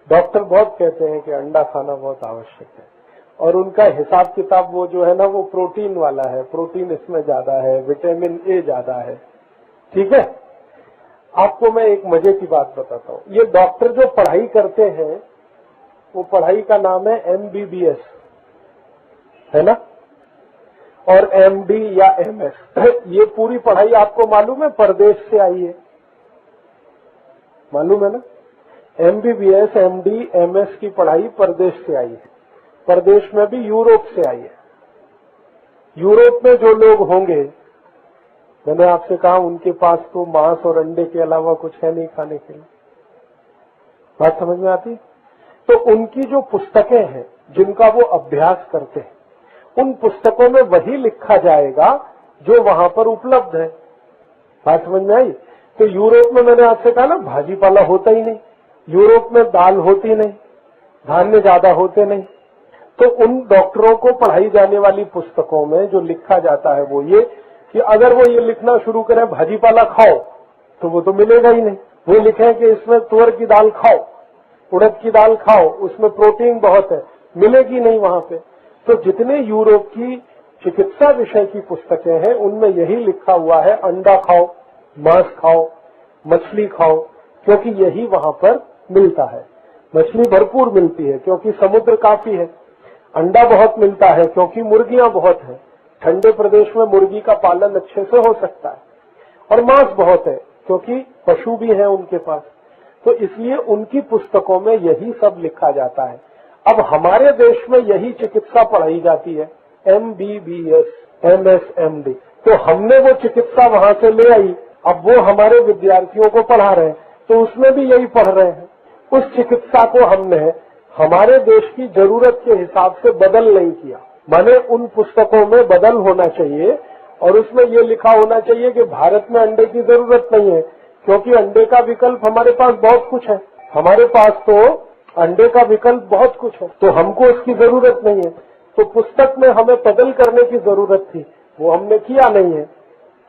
Doctor बहुत कहते हैं कि अंडा खाना बहुत आवश्यक है, और उनका हिसाब किताब वो जो है ना वो प्रोटीन वाला है, प्रोटीन इसमें ज्यादा है, विटामिन ए ज्यादा है। ठीक है, आपको मैं एक मजे की बात बताता हूँ। ये डॉक्टर जो पढ़ाई करते हैं वो पढ़ाई का नाम है MBBS, है ना, और MD या MS। ये पूरी पढ़ाई आपको मालूम है परदेश से आई है, मालूम है ना। MBBS, MD, MS की पढ़ाई परदेश से आई है, परदेश में भी यूरोप से आई है। यूरोप में जो लोग होंगे, मैंने आपसे कहा उनके पास तो मांस और अंडे के अलावा कुछ है नहीं खाने के लिए। बात समझ में आती? तो उनकी जो पुस्तकें हैं जिनका वो अभ्यास करते हैं, उन पुस्तकों में वही लिखा जाएगा जो वहां पर उपलब्ध है। बात समझ में आई? तो यूरोप में मैंने आपसे कहा ना भाजी पाला होता ही नहीं, यूरोप में दाल होती नहीं, धान्य ज्यादा होते नहीं। तो उन डॉक्टरों को पढ़ाई जाने वाली पुस्तकों में जो लिखा जाता है वो ये कि अगर वो ये लिखना शुरू करें भाजी पाला खाओ तो वो तो मिलेगा ही नहीं। वो लिखें कि इसमें तुअर की दाल खाओ, उड़द की दाल खाओ, उसमें प्रोटीन बहुत है, मिलेगी नहीं वहां पे। तो जितने यूरोप की चिकित्सा विषय की पुस्तकें हैं उनमें यही लिखा हुआ है अंडा खाओ, मांस खाओ, मछली खाओ, क्योंकि यही वहां पर मिलता है। मछली भरपूर मिलती है क्योंकि समुद्र काफी है, अंडा बहुत मिलता है क्योंकि मुर्गियां बहुत है, ठंडे प्रदेश में मुर्गी का पालन अच्छे से हो सकता है, और मांस बहुत है क्योंकि पशु भी है उनके पास। तो इसलिए उनकी पुस्तकों में यही सब लिखा जाता है। अब हमारे देश में यही चिकित्सा पढ़ाई जाती है, MBBS, MS, MD। तो हमने वो चिकित्सा वहां से ले आई, अब वो हमारे विद्यार्थियों को पढ़ा रहे हैं, तो उसमें भी यही पढ़ रहे हैं। उस चिकित्सा को हमने हमारे देश की जरूरत के हिसाब से बदल नहीं किया। माने उन पुस्तकों में बदल होना चाहिए और उसमें ये लिखा होना चाहिए कि भारत में अंडे की जरूरत नहीं है, क्योंकि अंडे का विकल्प हमारे पास बहुत कुछ है। हमारे पास तो अंडे का विकल्प बहुत कुछ है, तो हमको उसकी जरूरत नहीं है। तो पुस्तक में हमें बदल करने की जरूरत थी, वो हमने किया नहीं है,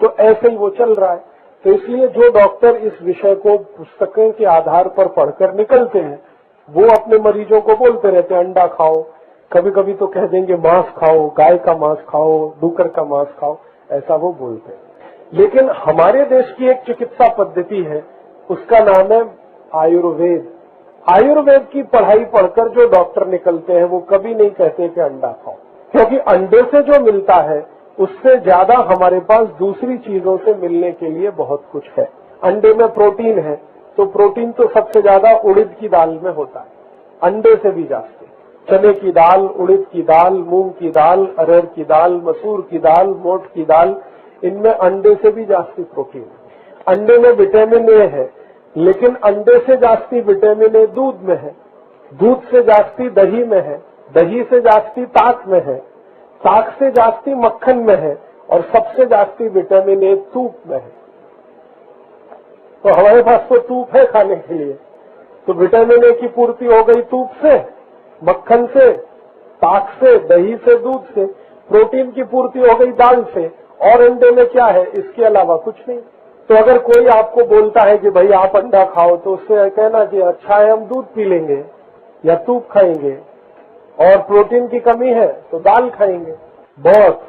तो ऐसे ही वो चल रहा है। तो इसलिए जो डॉक्टर इस विषय को पुस्तकों के आधार पर पढ़कर निकलते हैं वो अपने मरीजों को बोलते रहते हैं अंडा खाओ, कभी कभी तो कह देंगे मांस खाओ, गाय का मांस खाओ, डूकर का मांस खाओ, ऐसा वो बोलते हैं। लेकिन हमारे देश की एक चिकित्सा पद्धति है, उसका नाम है आयुर्वेद। आयुर्वेद की पढ़ाई पढ़कर जो डॉक्टर निकलते हैं वो कभी नहीं कहते कि अंडा खाओ, क्योंकि अंडे से जो मिलता है उससे ज्यादा हमारे पास दूसरी चीजों से मिलने के लिए बहुत कुछ है। अंडे में प्रोटीन है, तो प्रोटीन तो सबसे ज्यादा उड़द की दाल में होता है, अंडे से भी जाते। चने की दाल, उड़द की दाल, मूंग की दाल, अरहर की दाल, मसूर की दाल, मोठ की दाल, इनमें अंडे से भी जास्ती प्रोटीन है। अंडे में विटामिन ए है, लेकिन अंडे से जास्ती विटामिन ए दूध में है, दूध से जास्ती दही में है, दही से जास्ती ताक में है, ताक से जास्ती मक्खन में है, और सबसे जास्ती विटामिन ए तूप में है। तो हमारे पास तो तूप है खाने के लिए, तो विटामिन ए की पूर्ति हो गई तूप से, मक्खन से, ताक से, दही से, दूध से। प्रोटीन की पूर्ति हो गई दाल से, और अंडे में क्या है इसके अलावा कुछ नहीं। तो अगर कोई आपको बोलता है कि भाई आप अंडा खाओ, तो उससे कहना कि अच्छा है हम दूध पी लेंगे या तूप खाएंगे, और प्रोटीन की कमी है तो दाल खाएंगे। बहुत